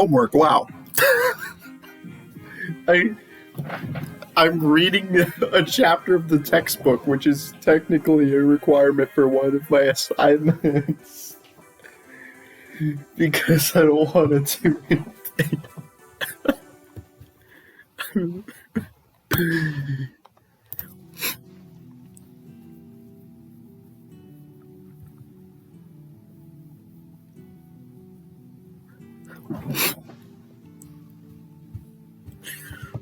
Homework, wow. I'm reading a chapter of the textbook, which is technically a requirement for one of my assignments. Because I don't want to do anything.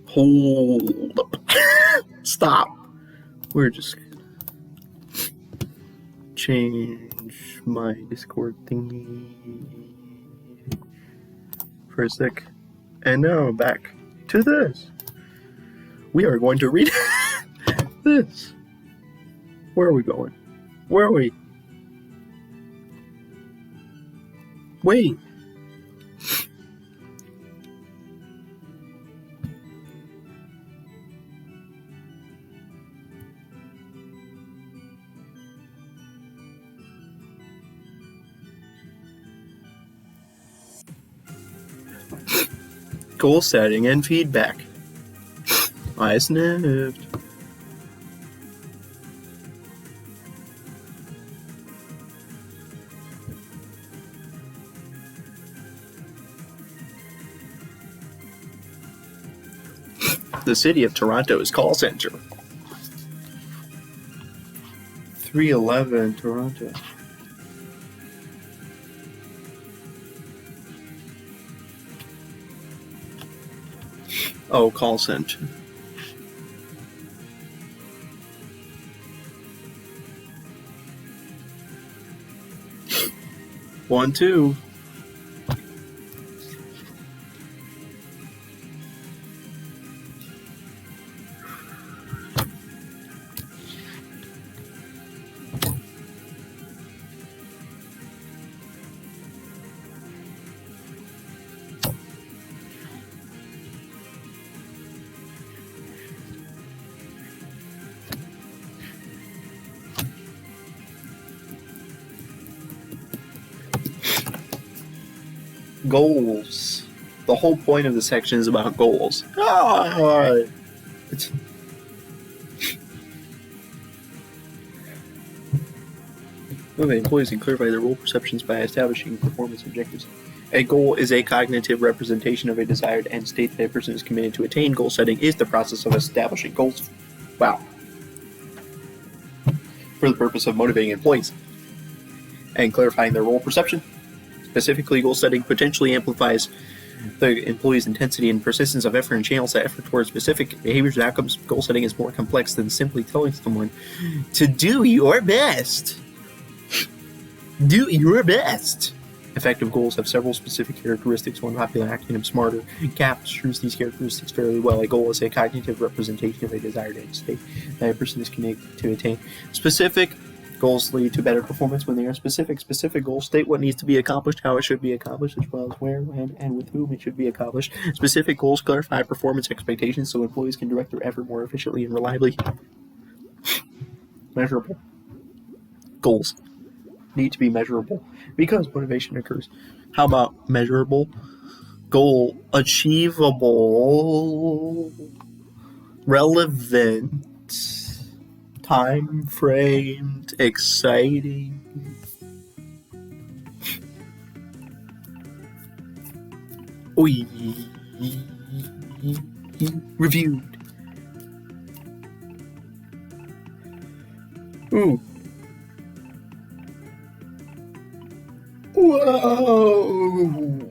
Hold up. Stop. We're just gonna change my Discord thingy for a sec. And now back to this. We are going to read this. Where are we going? Where are we? Wait. Goal setting and feedback. I sniffed. The City of Toronto's call center. 311 Toronto. Oh, call center. One, two. Goals. The whole point of the section is about goals. Motivate employees and clarify their role perceptions by establishing performance objectives. A goal is a cognitive representation of a desired end state that a person is committed to attain. Goal setting is the process of establishing goals. Wow. For the purpose of motivating employees and clarifying their role perception. Specifically, goal setting potentially amplifies the employee's intensity and persistence of effort and channels that effort towards specific behaviors and outcomes. Goal setting is more complex than simply telling someone to do your best. Do your best. Effective goals have several specific characteristics. One popular acronym, SMARTER, captures these characteristics fairly well. A goal is a cognitive representation of a desired end state that a person is committed to attain. Specific goals lead to better performance when they are specific. Specific goals state what needs to be accomplished, how it should be accomplished, as well as where, when, and with whom it should be accomplished. Specific goals clarify performance expectations so employees can direct their effort more efficiently and reliably. Measurable. Goals need to be measurable because motivation occurs. How about measurable? Goal achievable, relevant, time-framed, exciting. Reviewed. Ooh. Whoa.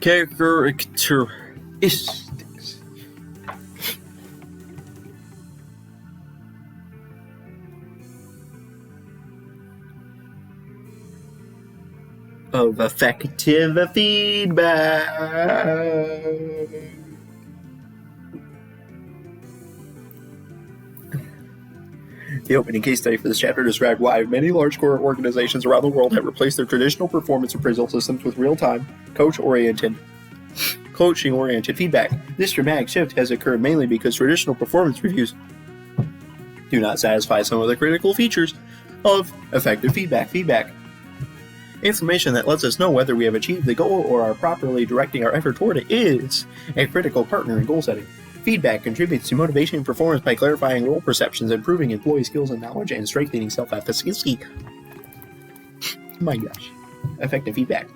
Characteristics of effective feedback. The opening case study for this chapter described why many large corporate organizations around the world have replaced their traditional performance appraisal systems with real-time, coaching-oriented feedback. This dramatic shift has occurred mainly because traditional performance reviews do not satisfy some of the critical features of effective feedback. Information that lets us know whether we have achieved the goal or are properly directing our effort toward it is a critical partner in goal setting. Feedback contributes to motivation and performance by clarifying role perceptions, improving employee skills and knowledge, and strengthening self-efficacy. Oh my gosh. Effective feedback.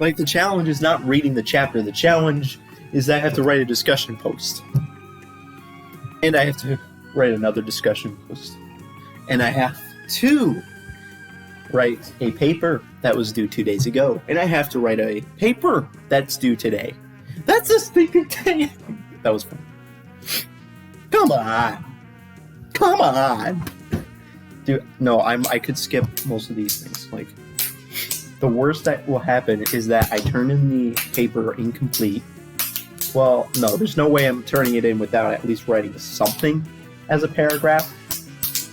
Like, the challenge is not reading the chapter. The challenge is that I have to write a discussion post. And I have to write another discussion post. And I have to write a paper that was due 2 days ago. And I have to write a paper that's due today. That's a stinking thing. That was fun. Come on. Dude, no, I could skip most of these things. Like, the worst that will happen is that I turn in the paper incomplete. Well, no, there's no way I'm turning it in without at least writing something as a paragraph.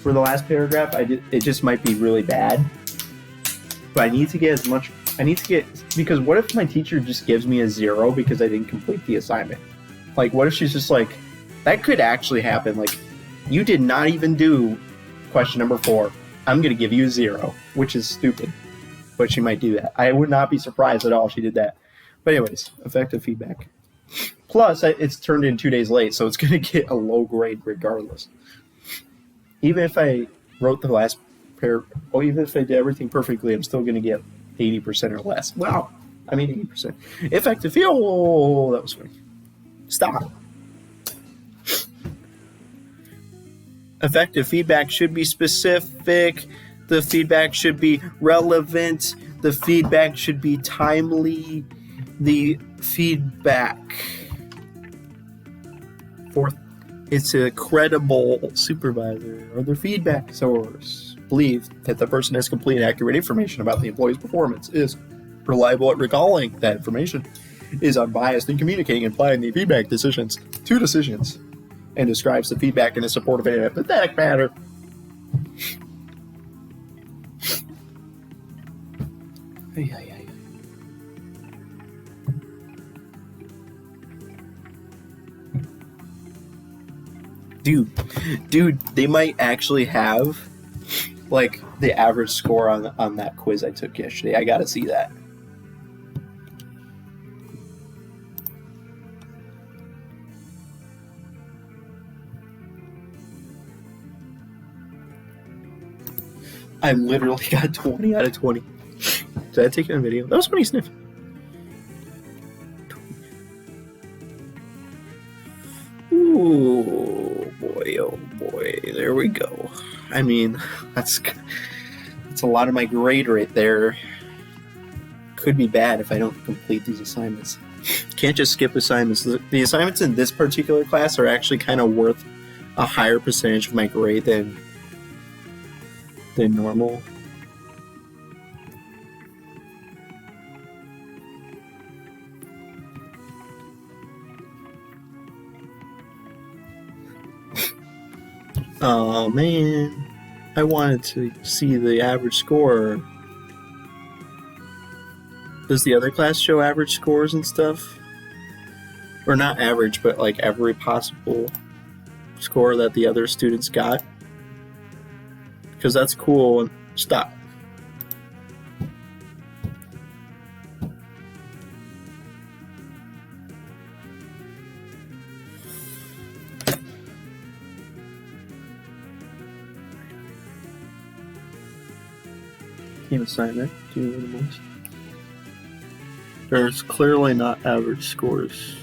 For the last paragraph, it just might be really bad. But I need to get because what if my teacher just gives me a 0 because I didn't complete the assignment? Like, what if she's just like, that could actually happen. Like, you did not even do question number 4. I'm going to give you a 0, which is stupid. But she might do that. I would not be surprised at all if she did that. But anyways, effective feedback. Plus, it's turned in 2 days late, so it's going to get a low grade regardless. Even if I wrote the last or even if I did everything perfectly, I'm still going to get 80% or less. Wow. I mean 80%. Effective feedback. Oh, that was funny. Stop. Effective feedback should be specific. The feedback should be relevant. The feedback should be timely. The feedback. Fourth, it's a credible supervisor or their feedback source. Believe that the person has complete and accurate information about the employee's performance, is reliable at recalling that information, is unbiased in communicating and applying the feedback decisions to decisions, and describes the feedback in a supportive and empathetic manner. Dude, they might actually have like the average score on that quiz I took yesterday. I gotta see that. I literally got 20 out of 20. Did I take it on video? That was funny sniff. Ooh, boy, oh boy. There we go. I mean, that's a lot of my grade right there. Could be bad if I don't complete these assignments. Can't just skip assignments. The assignments in this particular class are actually kind of worth a higher percentage of my grade than normal. Oh man, I wanted to see the average score. Does the other class show average scores and stuff? Or not average, but like every possible score that the other students got? Because that's cool. Stop. Team assignment. Team animals. There's clearly not average scores.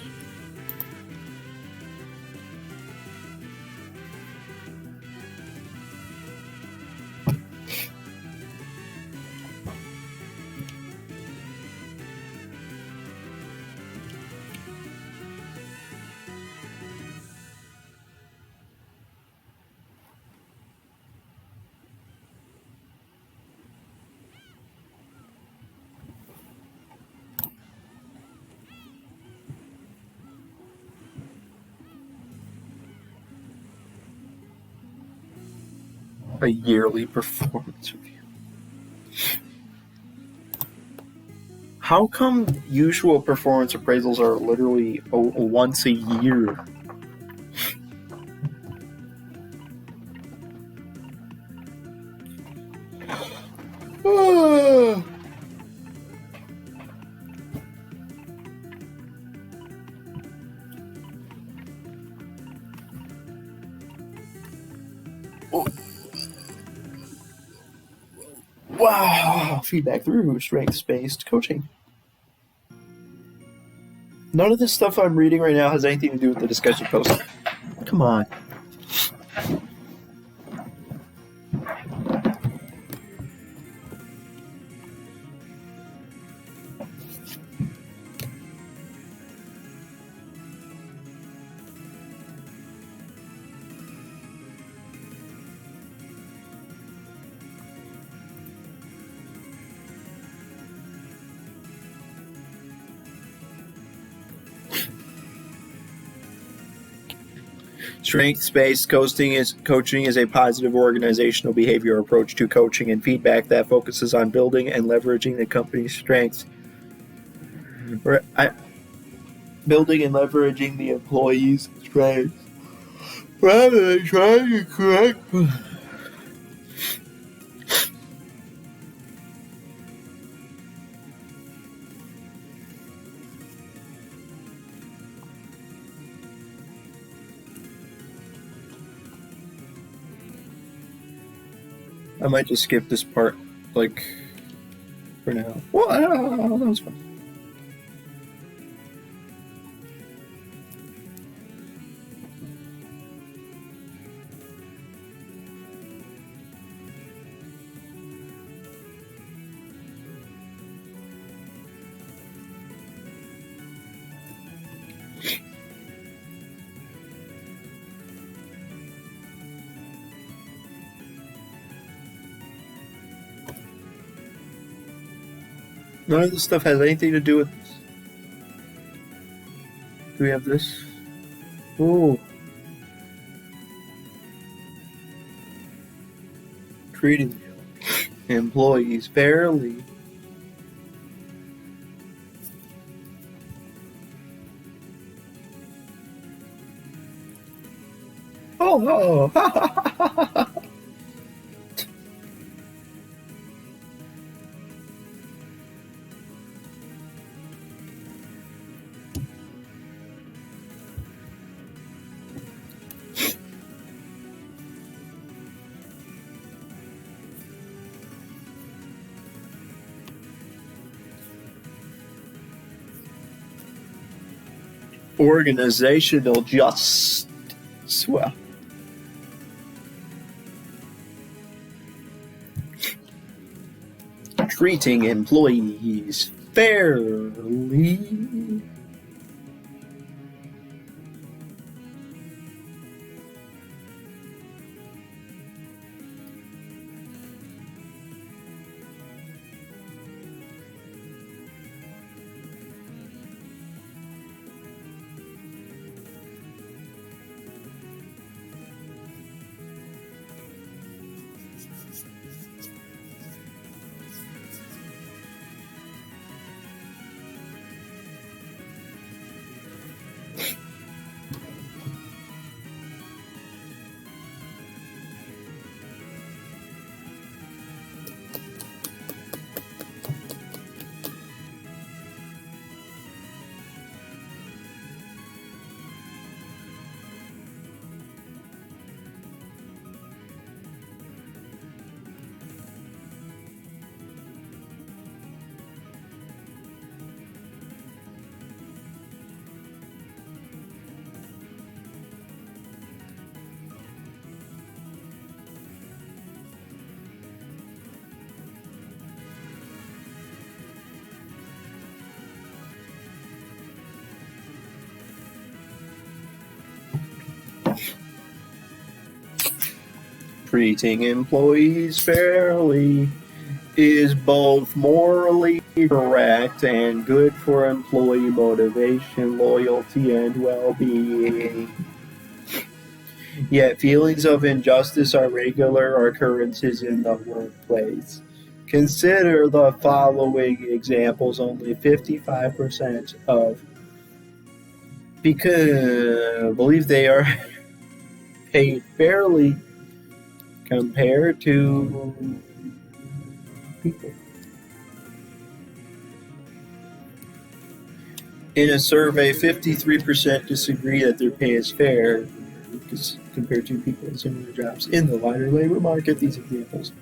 A yearly performance review. How come usual performance appraisals are literally once a year? Wow, feedback through strengths-based coaching. None of this stuff I'm reading right now has anything to do with the discussion post. Come on. Strengths-based coaching is a positive organizational behavior approach to coaching and feedback that focuses on building and leveraging the company's strengths. Building and leveraging the employees' strengths rather than trying to correct. I might just skip this part, like, for now. Well, that was fun. None of this stuff has anything to do with this. Do we have this? Oh. Treating employees fairly. Oh. Organizational justice. Well, treating employees fairly. Treating employees fairly is both morally correct and good for employee motivation, loyalty, and well-being. Yet feelings of injustice are regular occurrences in the workplace. Consider the following examples. Only 55% of people believe they are paid fairly compared to people. In a survey, 53% disagree that their pay is fair compared to people in similar jobs in the wider labor market. These examples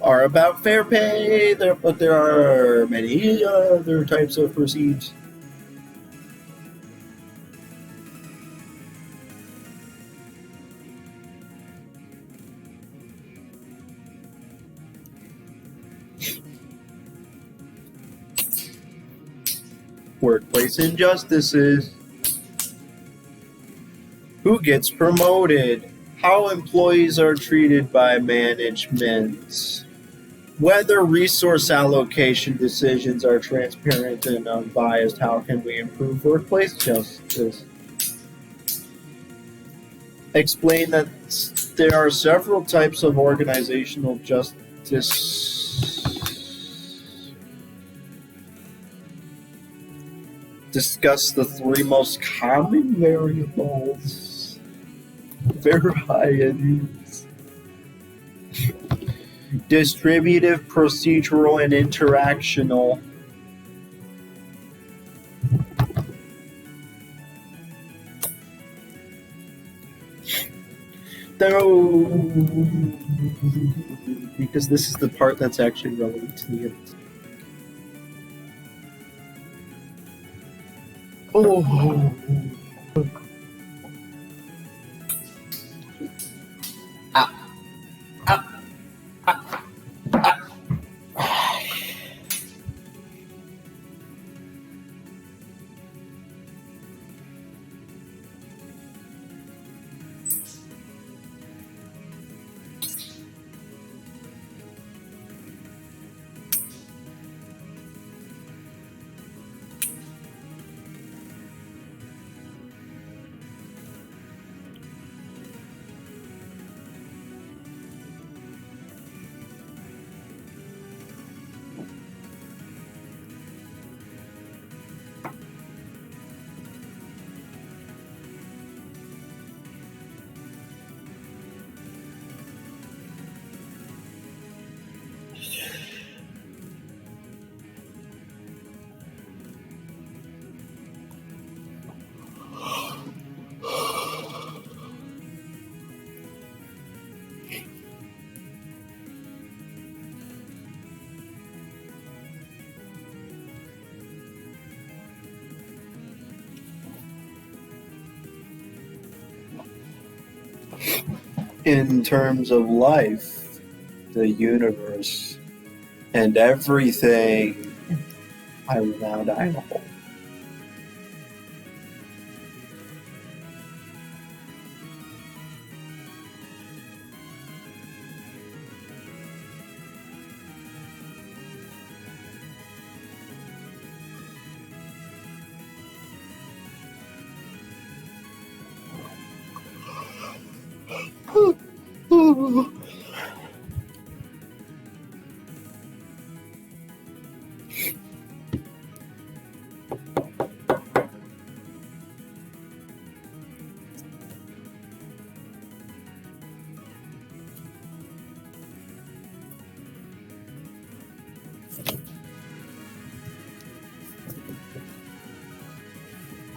are about fair pay, but there are many other types of perceived workplace injustices. Who gets promoted? How employees are treated by management? Whether resource allocation decisions are transparent and unbiased. How can we improve workplace justice? Explain that there are several types of organizational justice. Discuss the three most common variables. Varieties. Distributive, procedural, and interactional. Though, because this is the part that's actually relevant to the end. Oh. In terms of life, the universe, and everything, I will now die in a hole.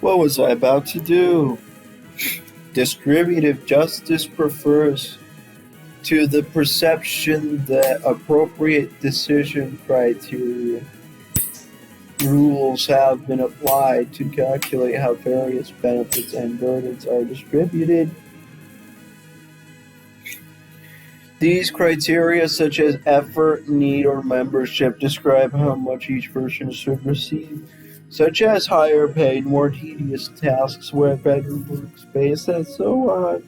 What was I about to do? Distributive justice refers to the perception that appropriate decision criteria rules have been applied to calculate how various benefits and burdens are distributed. These criteria, such as effort, need, or membership, describe how much each person should receive, such as higher paid, more tedious tasks, wear better workspace, and so on.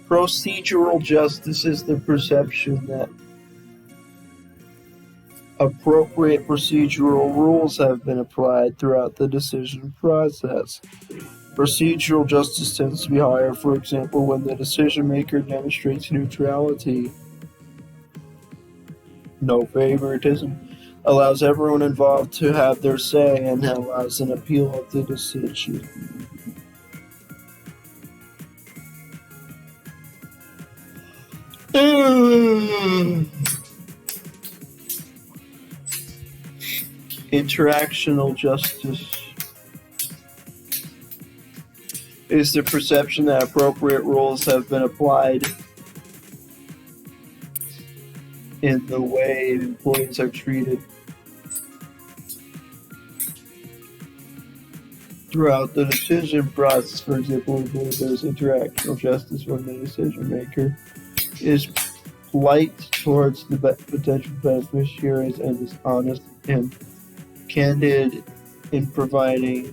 Procedural justice is the perception that appropriate procedural rules have been applied throughout the decision process. Procedural justice tends to be higher, for example, when the decision maker demonstrates neutrality, no favoritism, allows everyone involved to have their say, and allows an appeal of the decision. Interactional justice is the perception that appropriate rules have been applied in the way employees are treated throughout the decision process. For example, we believe there's interactional justice when the decision maker is polite towards the potential beneficiaries and is honest and candid in providing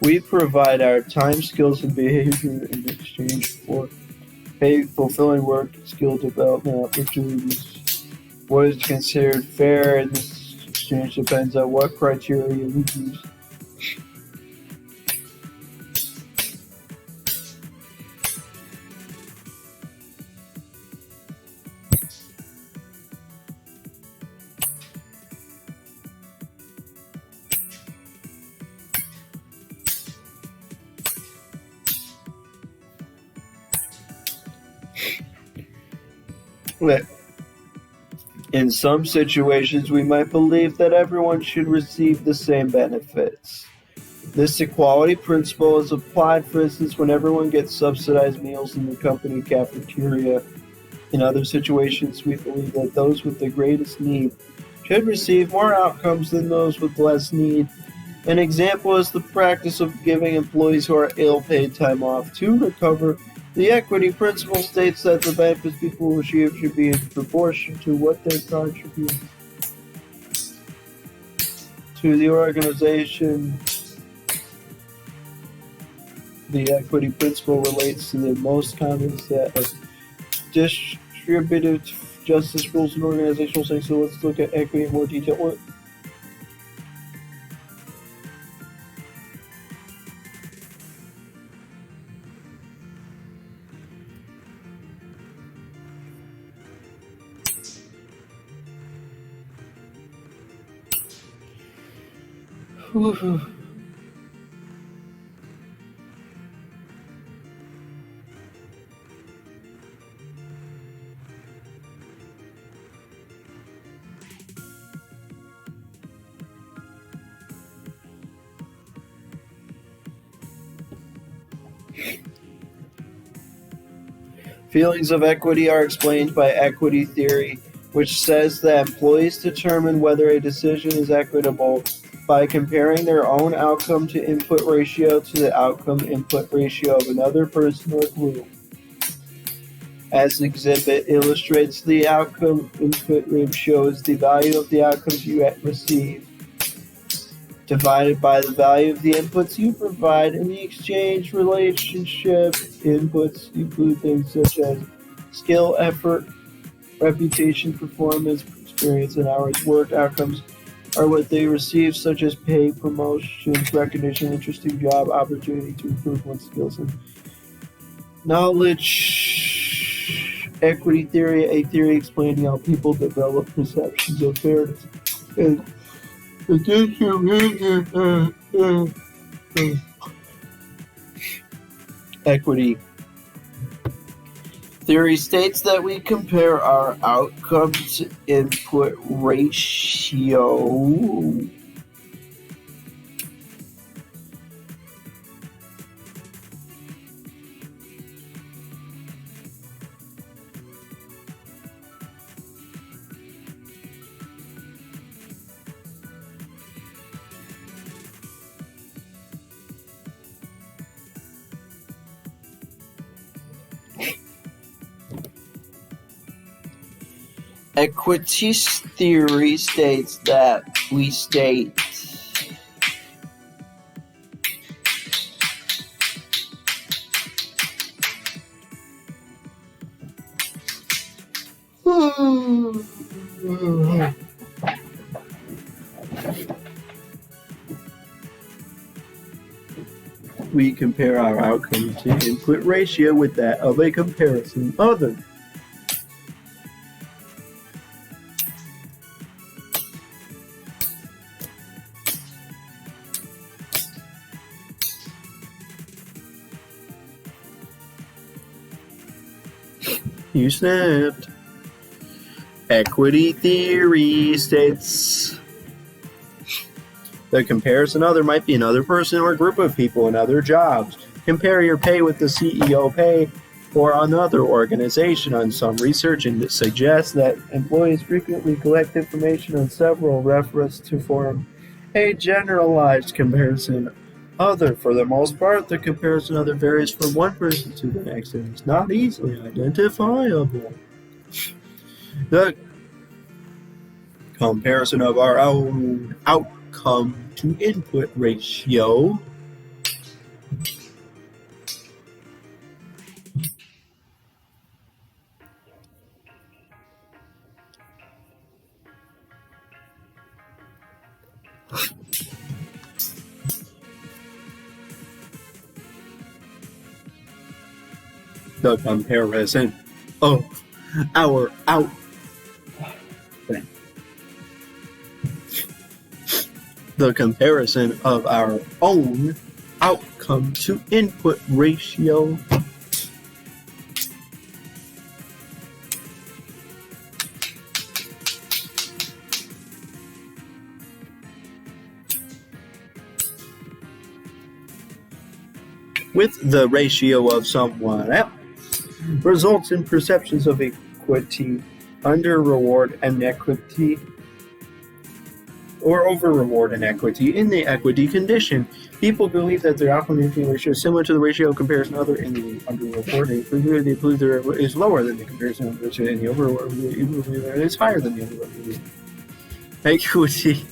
we provide our time, skills, and behavior in exchange for fulfilling work and skill development opportunities. What is considered fair in this exchange depends on what criteria we use. In some situations, we might believe that everyone should receive the same benefits. This equality principle is applied, for instance, when everyone gets subsidized meals in the company cafeteria. In other situations, we believe that those with the greatest need should receive more outcomes than those with less need. An example is the practice of giving employees who are ill paid time off to recover. The equity principle states that the benefits people receive should be in proportion to what they contribute to the organization. The equity principle relates to the most common set of distributive justice rules and organizational settings. So let's look at equity in more detail. Feelings of equity are explained by equity theory, which says that employees determine whether a decision is equitable by comparing their own outcome to input ratio to the outcome input ratio of another person or group. As exhibit illustrates, the outcome input ratio is the value of the outcomes you receive divided by the value of the inputs you provide in the exchange relationship. Inputs include things such as skill, effort, reputation, performance, experience, and hours worked. Outcomes are what they receive, such as pay, promotions, recognition, interesting job, opportunity to improve one's skills and knowledge. Equity theory, a theory explaining how people develop perceptions of fairness and equity theory states that we compare our outcome to input ratio Equity theory states that we state We compare our outcome to input ratio with that of a comparison other. You snapped. Equity theory states the comparison other might be another person or group of people in other jobs. Compare your pay with the CEO pay for another organization. On some research and suggests that employees frequently collect information on several references to form a generalized comparison other. For the most part, the comparison other varies from one person to the next and is not easily identifiable. The comparison of our own outcome to input ratio the comparison of our out the comparison of our own outcome to input ratio with the ratio of someone else results in perceptions of equity, under reward and equity, or over reward and equity. In the equity condition, people believe that their outcome input ratio is similar to the ratio of comparison other in the under reward. They believe there is lower than the comparison other in the over reward. It's higher than the under reward. Equity.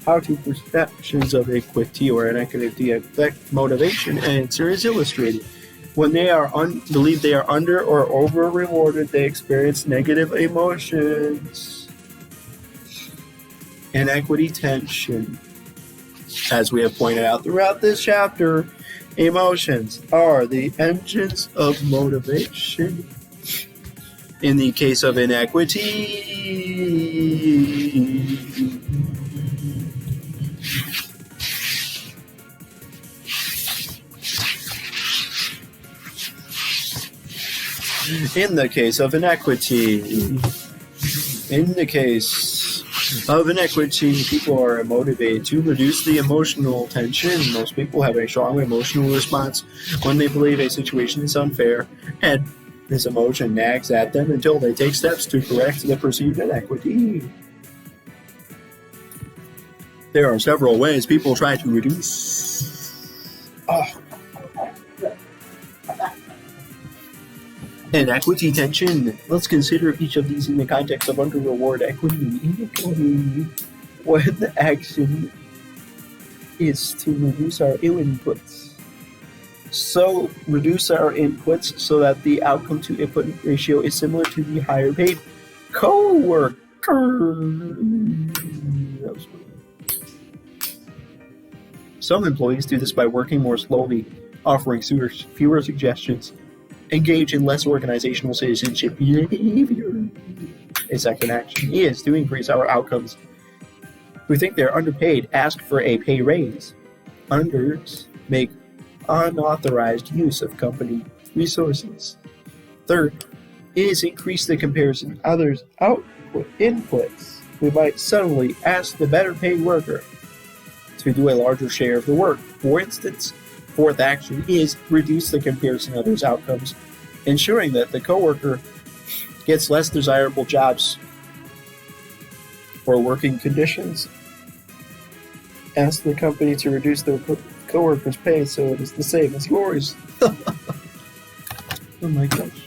How do perceptions of equity or inequity affect motivation? Answer is illustrated. When they are believe they are under or over rewarded, they experience negative emotions. Inequity tension. As we have pointed out throughout this chapter, emotions are the engines of motivation. In the case of inequity, in the case of inequity, people are motivated to reduce the emotional tension. Most people have a strong emotional response when they believe a situation is unfair, and this emotion nags at them until they take steps to correct the perceived inequity. There are several ways people try to reduce inequity tension. Let's consider each of these in the context of under reward equity. Inequity, when the action is to reduce our inputs. So reduce our inputs so that the outcome to input ratio is similar to the higher paid co-worker. Some employees do this by working more slowly, offering fewer suggestions, engage in less organizational citizenship behavior. A second action is to increase our outcomes. Who think they're underpaid ask for a pay raise. Unders make unauthorized use of company resources. Third is increase the comparison others' inputs. We might subtly ask the better paid worker to do a larger share of the work. For instance, fourth action is reduce the comparison others' outcomes, ensuring that the coworker gets less desirable jobs or working conditions. Ask the company to reduce their coworkers' pay so it is the same as yours. Oh my gosh.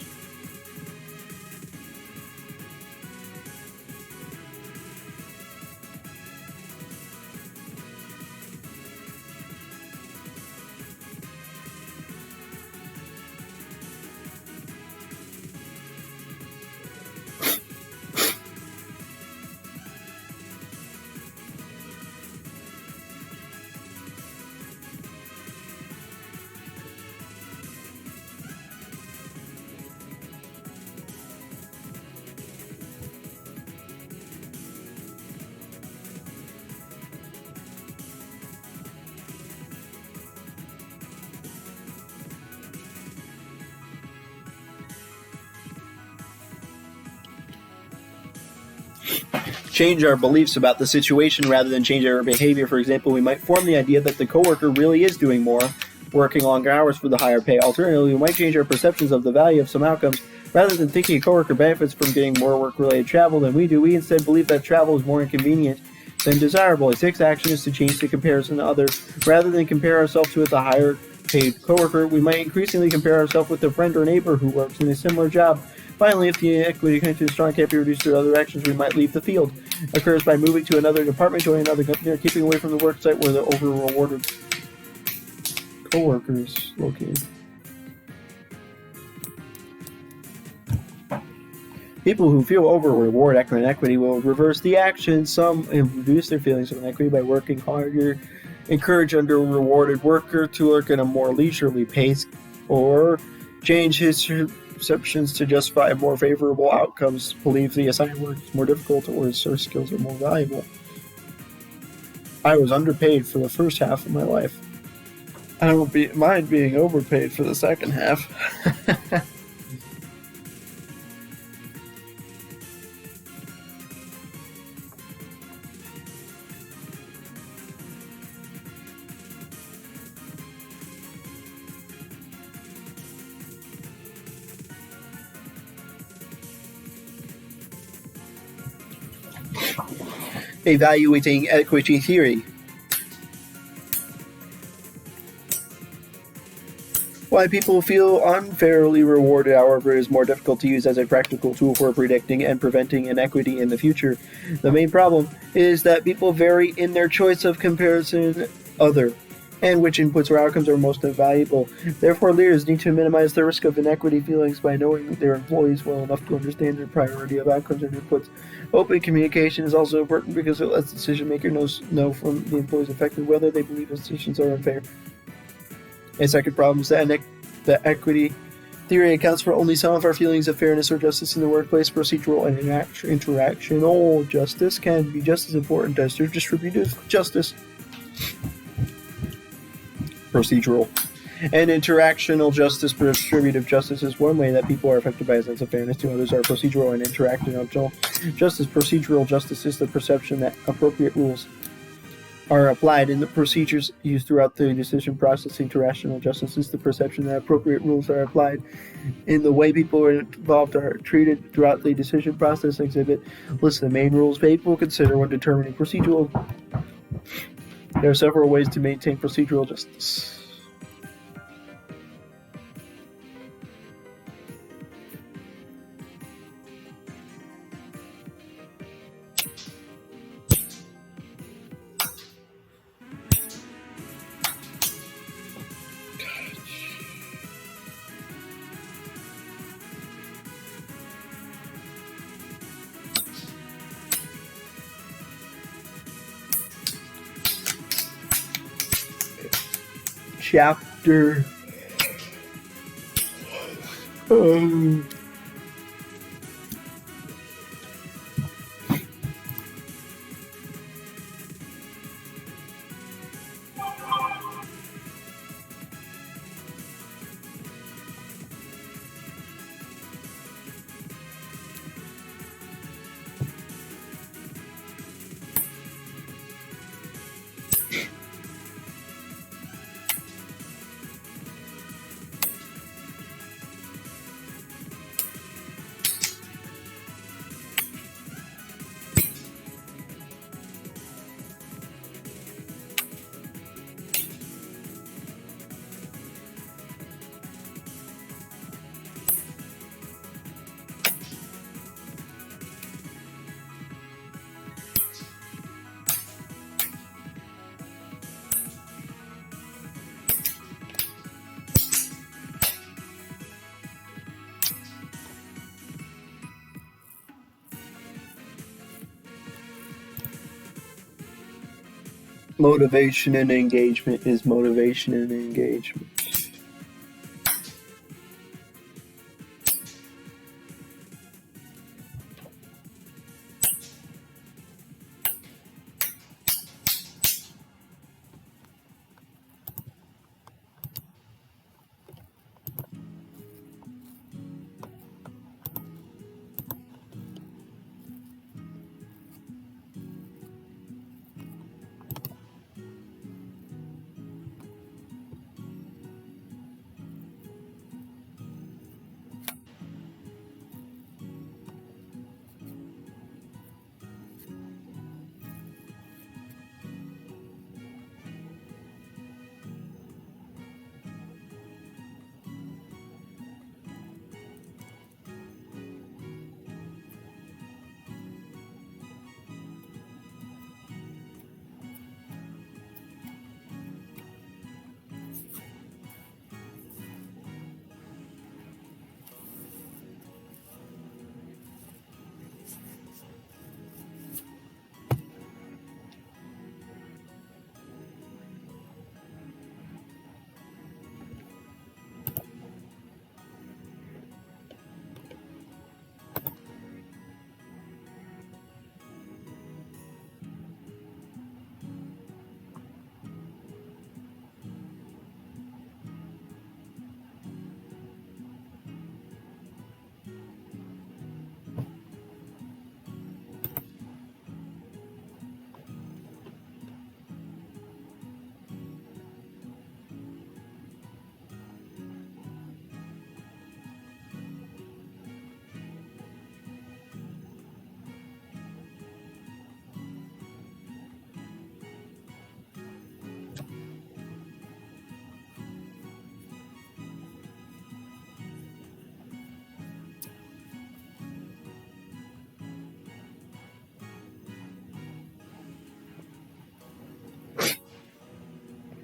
change our beliefs about the situation rather than change our behavior. For example, we might form the idea that the coworker really is doing more, working longer hours for the higher pay. Alternatively, we might change our perceptions of the value of some outcomes. Rather than thinking a coworker benefits from getting more work-related travel than we do, we instead believe that travel is more inconvenient than desirable. A sixth action is to change the comparison to others. Rather than compare ourselves with a higher-paid coworker, we might increasingly compare ourselves with a friend or neighbor who works in a similar job. Finally, if the equity connection is strong, can't be reduced through other actions, we might leave the field. Occurs by moving to another department, joining another company, or keeping away from the work site where the over-rewarded coworkers located. People who feel over-reward equity will reverse the action. Some reduce their feelings of inequity by working harder, encourage under-rewarded worker to work at a more leisurely pace, or change his perceptions to justify more favorable outcomes, believe the assigned work is more difficult, or his source skills are more valuable. I was underpaid for the first half of my life. I don't mind being overpaid for the second half. Evaluating equity theory. Why people feel unfairly rewarded, however, is more difficult to use as a practical tool for predicting and preventing inequity in the future. The main problem is that people vary in their choice of comparison other, and which inputs or outcomes are most valuable. Therefore, leaders need to minimize the risk of inequity feelings by knowing their employees well enough to understand their priority of outcomes and inputs. Open communication is also important because it lets the decision maker know from the employees affected whether they believe decisions are unfair. A second problem is that equity theory accounts for only some of our feelings of fairness or justice in the workplace. Procedural and interactional justice can be just as important as distributive justice. Procedural and interactional justice. Distributive justice is one way that people are affected by a sense of fairness. Two others are procedural and interactional justice. Procedural justice is the perception that appropriate rules are applied in the procedures used throughout the decision process. Interactional justice is the perception that appropriate rules are applied in the way people involved are treated throughout the decision process. Exhibit lists the main rules people consider when determining procedural. There are several ways to maintain procedural justice. Chapter motivation and engagement is motivation and engagement.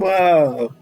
Wow.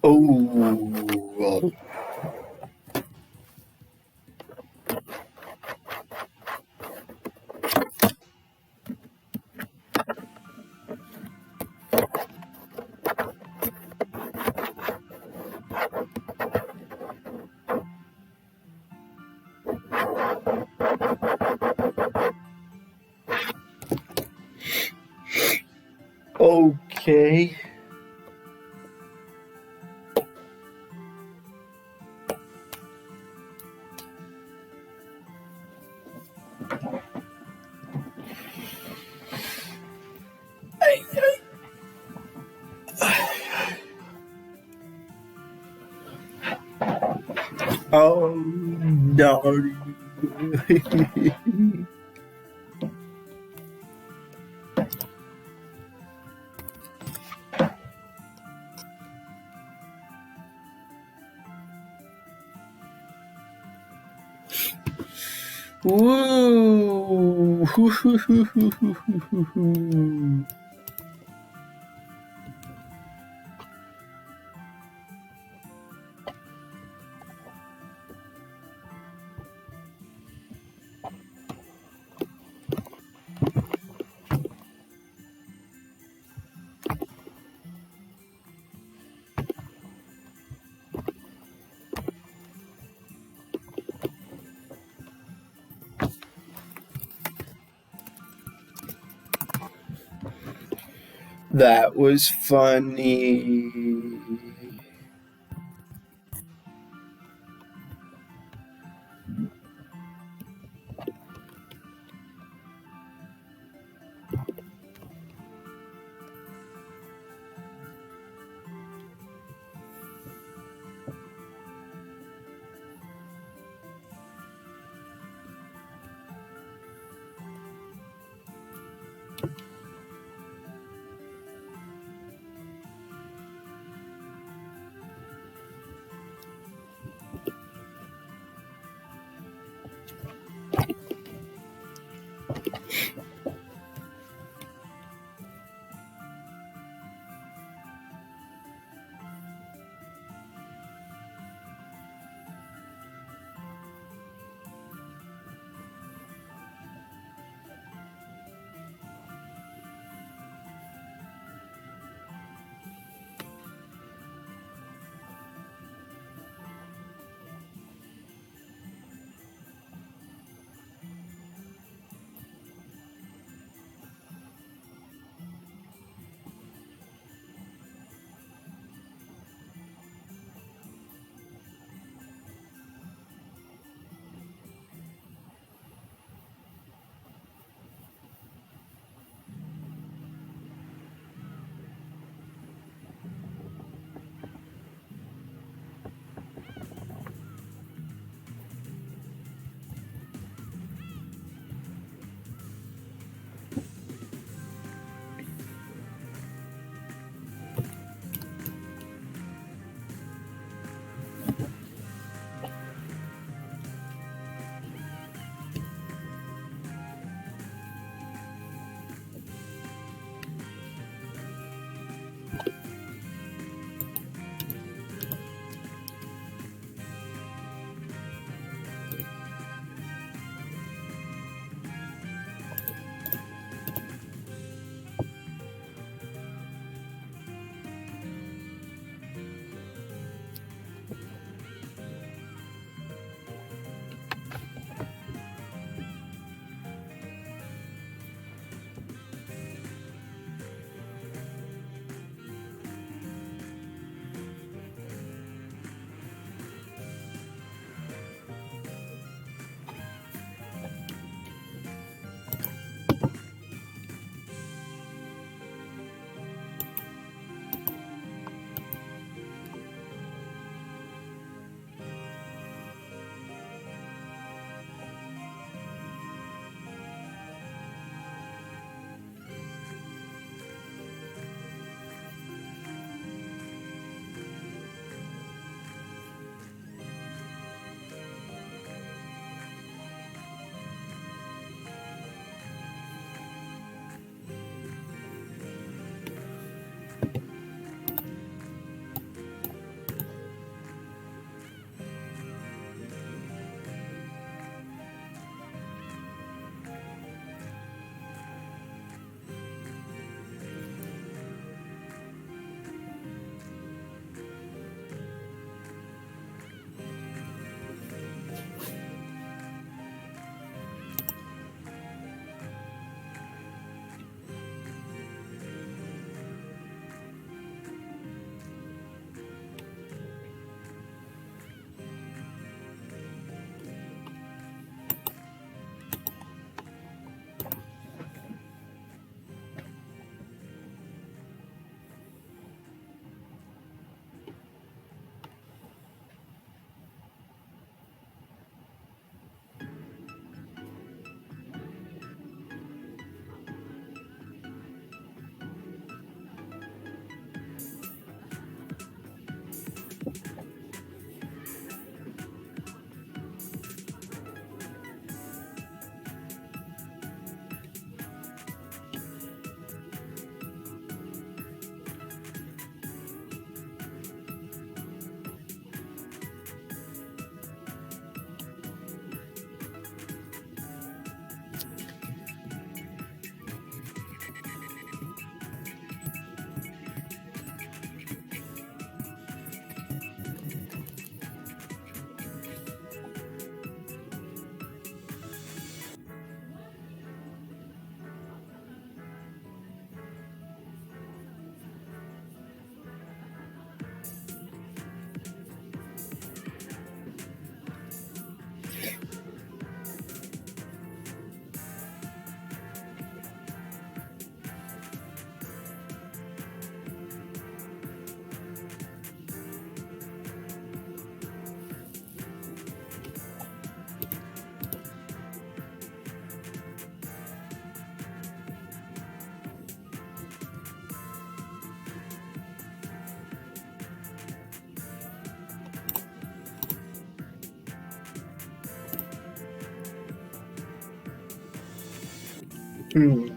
Oh. Okay. Oh no. Woo! That was funny.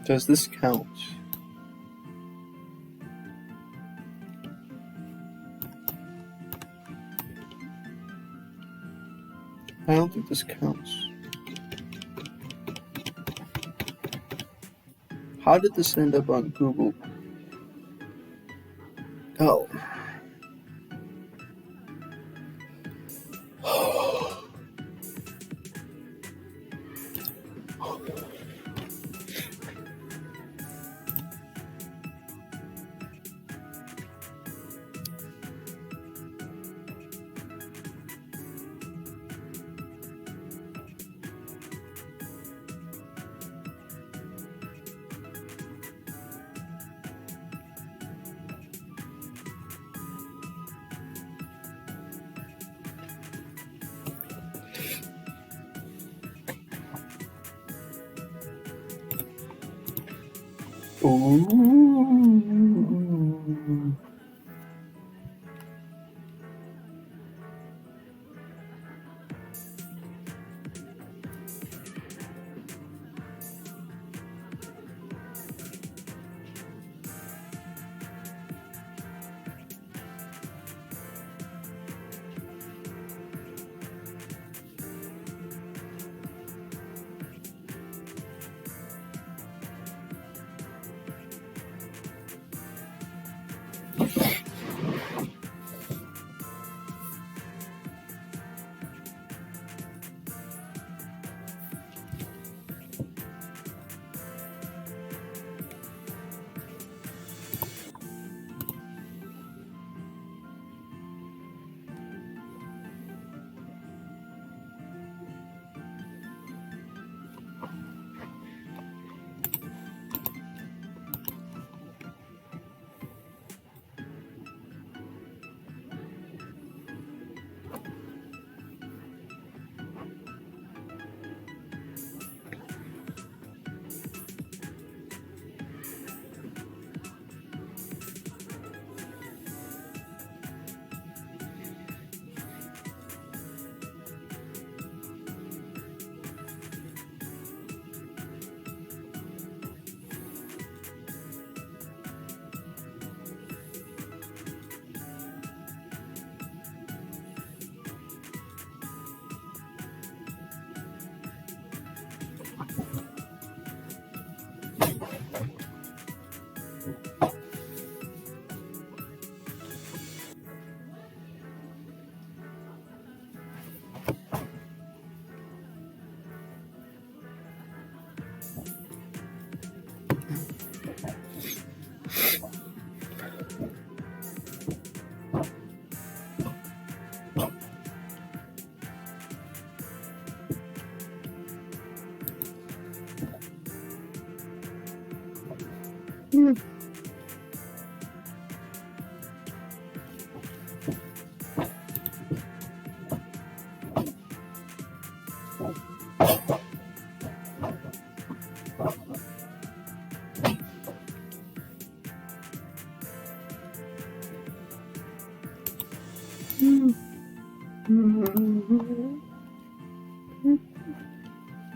Does this count? I don't think this counts. How did this end up on Google? Oh. Ooh.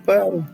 Well,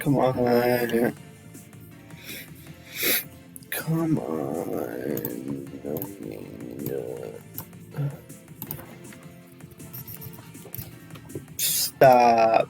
Come on. Come on. Stop.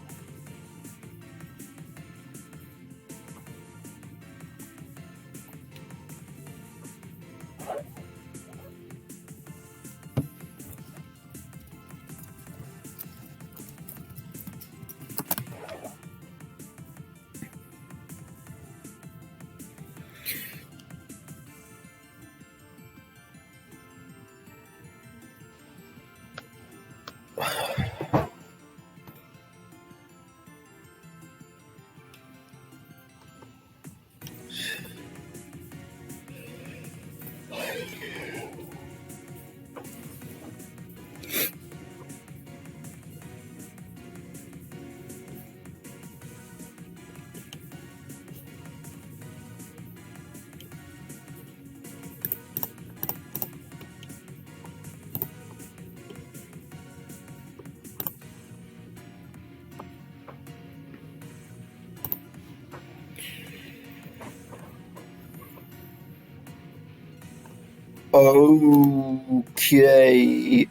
Okay.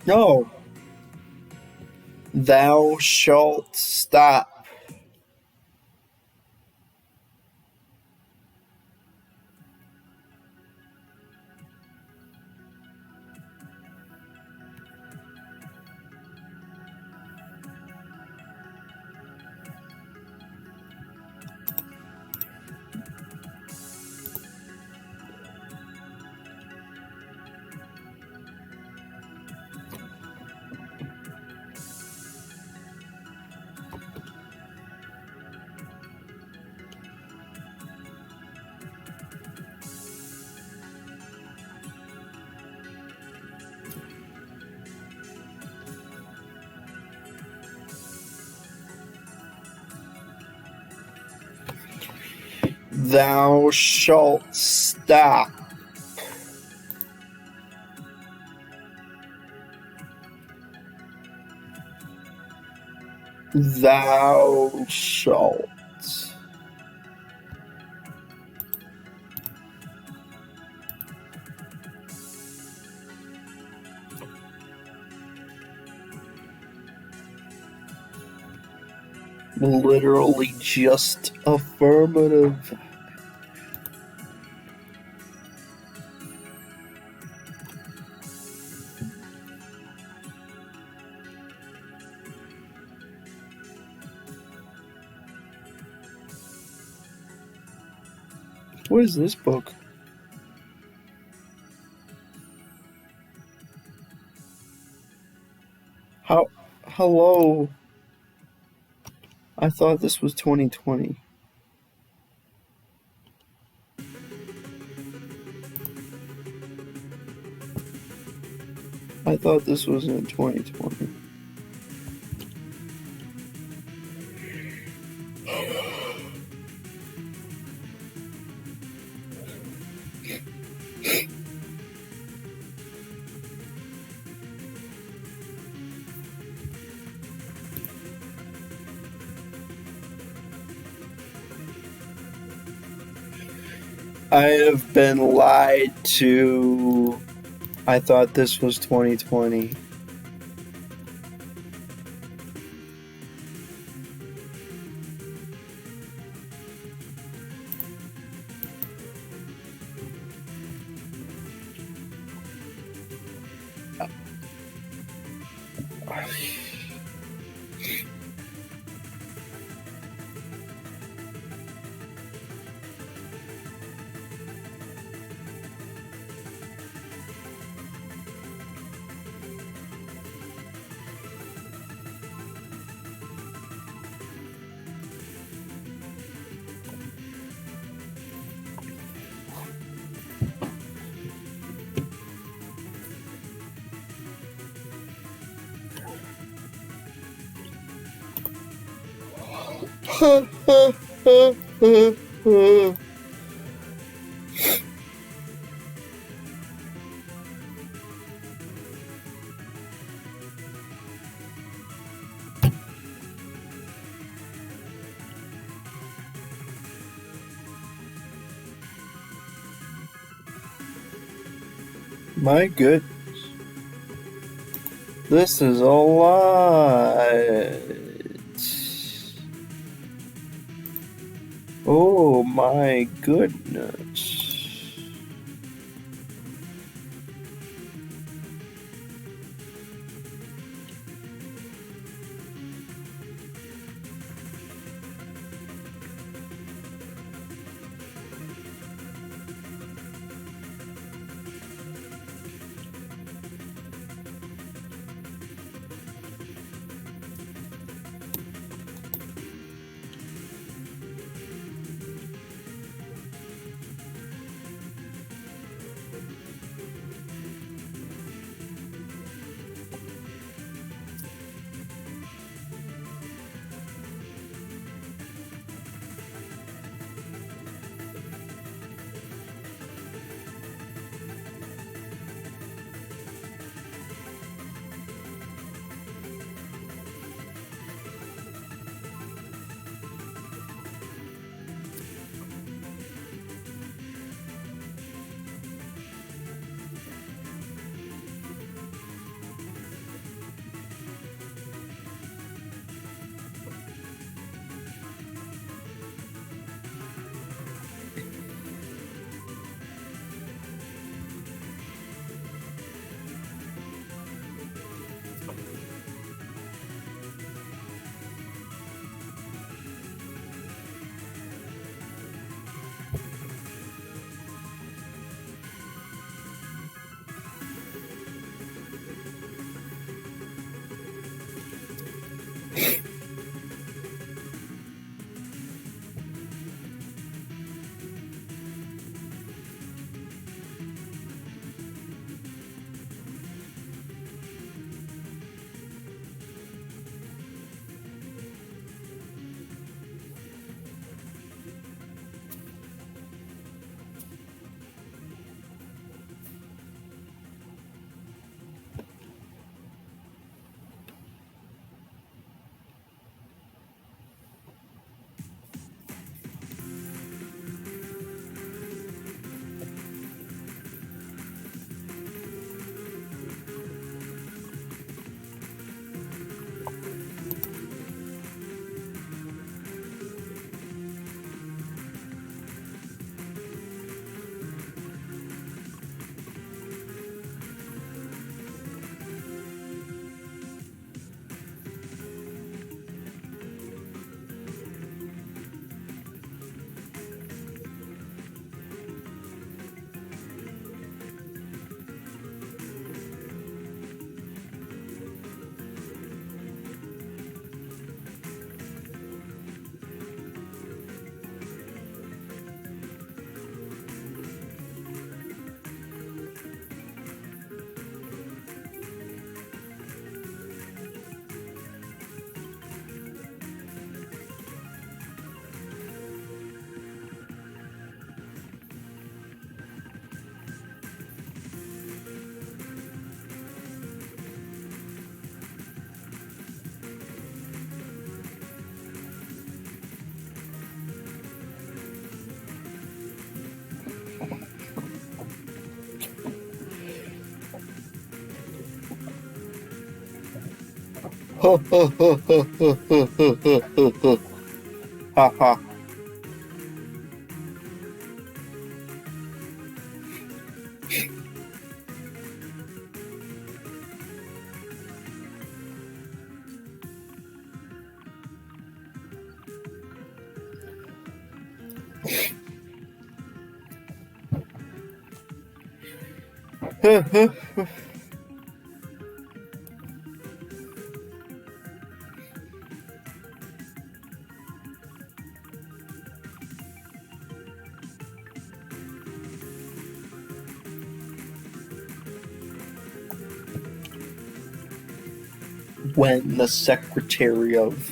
No. Thou shalt stop. Thou shalt stop. Thou shalt. Literally just affirmative. What is this book? Hello? I thought this was 2020. I thought this was in 2020. I have been lied to. I thought this was 2020. My goodness. This is a lot. Oh my goodness. Ha ha ha ha ha ha ha ha ha. Ha ha. When the Secretary of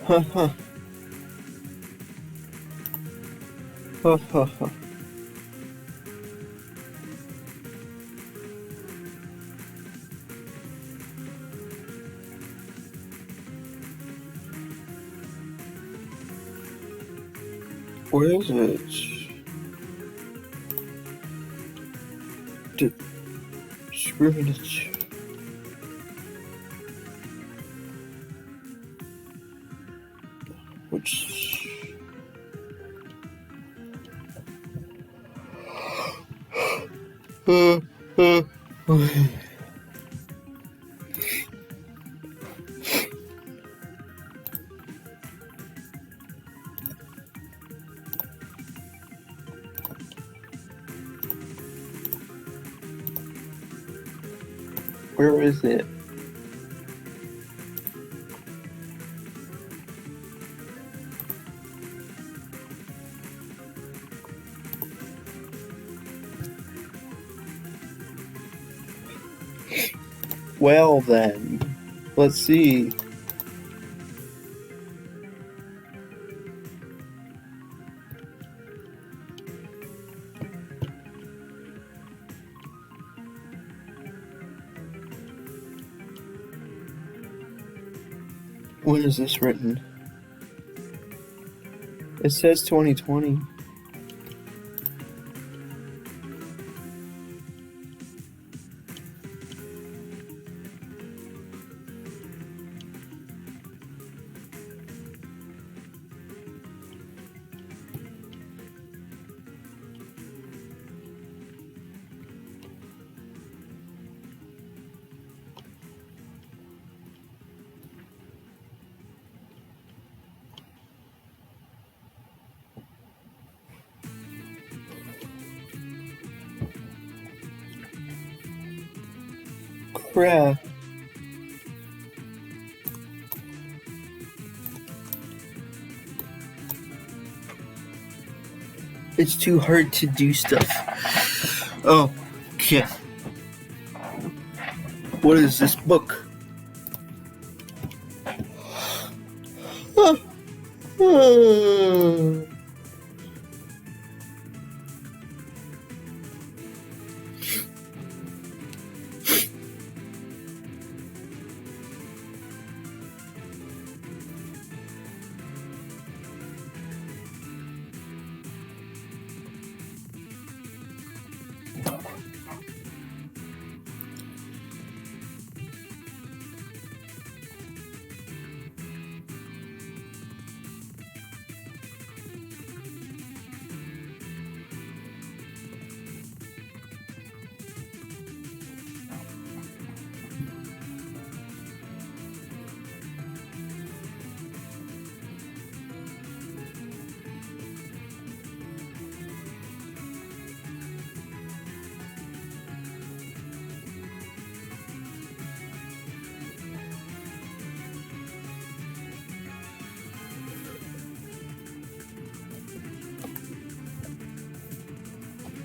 Ha ha. Ha ha ha. Where is it? Discriminatory. Which? Uh, uh, Where is it? Well then, let's see. When is this written? It says 2020. Crap. It's too hard to do stuff. Oh, okay. What is this book?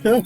Huh.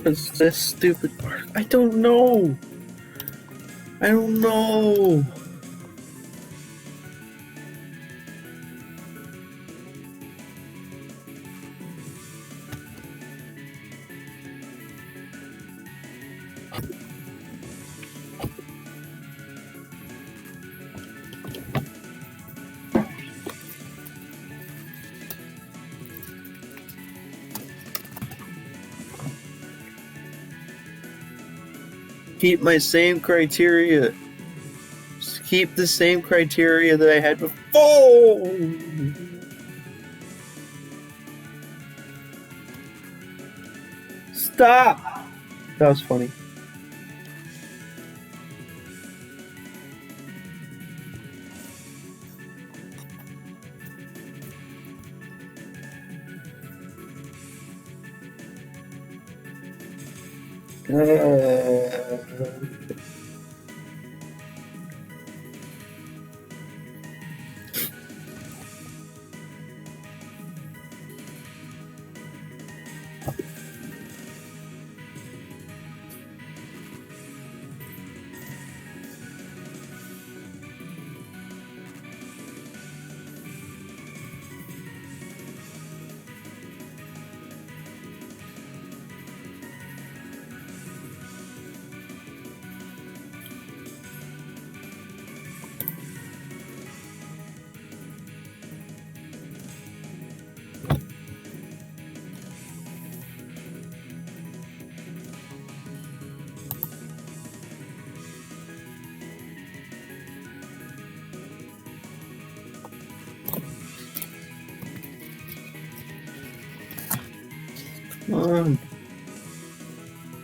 What's this stupid part? I don't know. I don't know. Keep my same criteria. Just keep the same criteria that I had before. Stop. That was funny.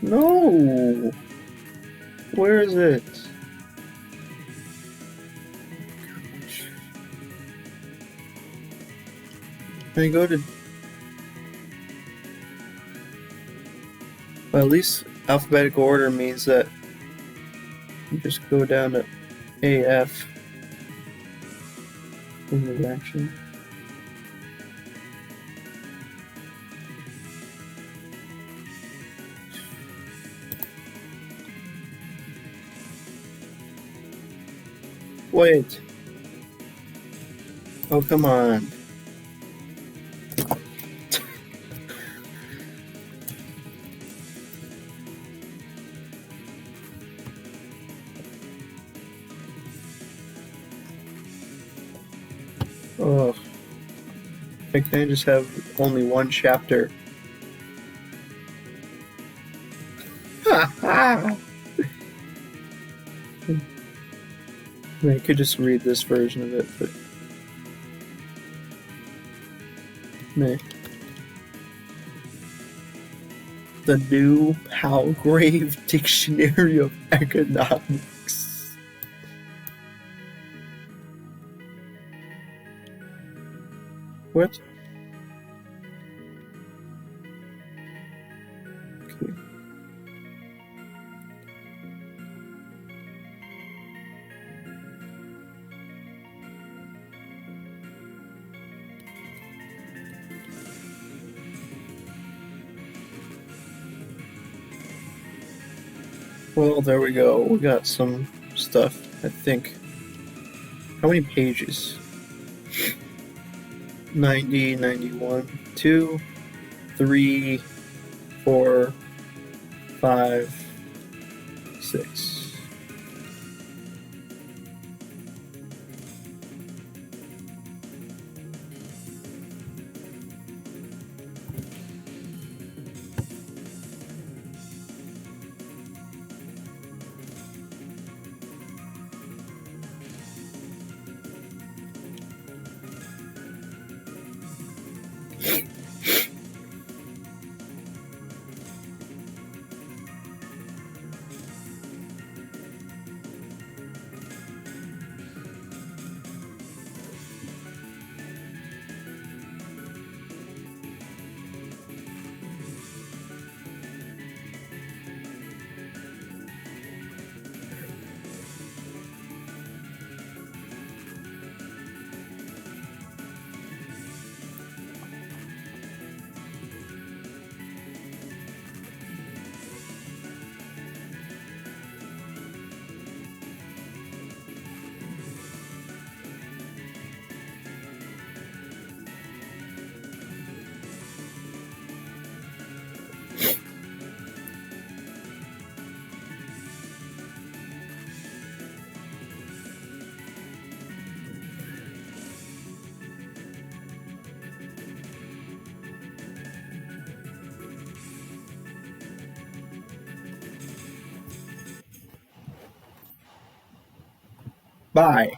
No! Where is it? Can I go to... Well, at least alphabetical order means that you just go down to AF interaction. Wait. Oh, come on. Oh. I can't just have only one chapter. I could just read this version of it, but no. The New Palgrave Dictionary of Economics. What? Okay. Well, there we go. We got some stuff, I think. How many pages? 90, 91, 2, 3, 4, 5, 6. Bye.